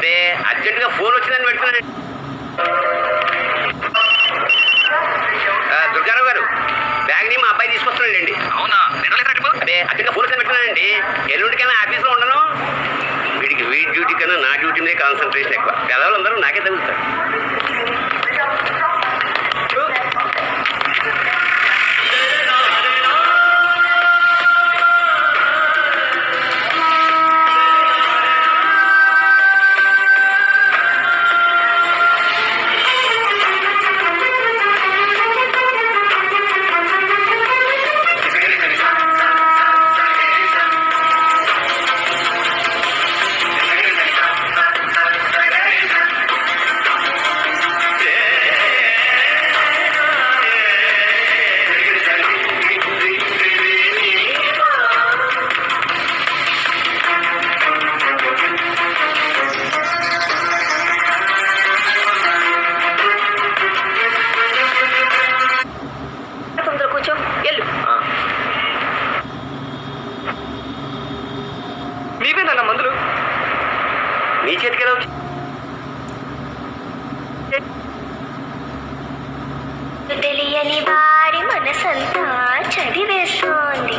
అదే అర్జెంటుగా ఫోన్ వచ్చిందని పెడుతున్నాను. దుర్గారావు గారు బ్యాగ్ని మా అబ్బాయి తీసుకొస్తున్నాడండి. అవునా? అదే అర్జెంటుగా ఫోన్ వచ్చిందని పెడుతున్నానండి. ఎల్లుండికైనా ఆఫీస్లో ఉండను. వీడి డ్యూటీ కన్నా నా డ్యూటీ మీద కాన్సన్ట్రేషన్ ఎక్కువ. పెదవులందరూ నాకే తగులుతారు. కూర్చో ఎల్లు. నీవేనా మందులు? నీ చేతికి ఎలా వచ్చి తెలియని వారి మనసంతా చదివేస్తోంది.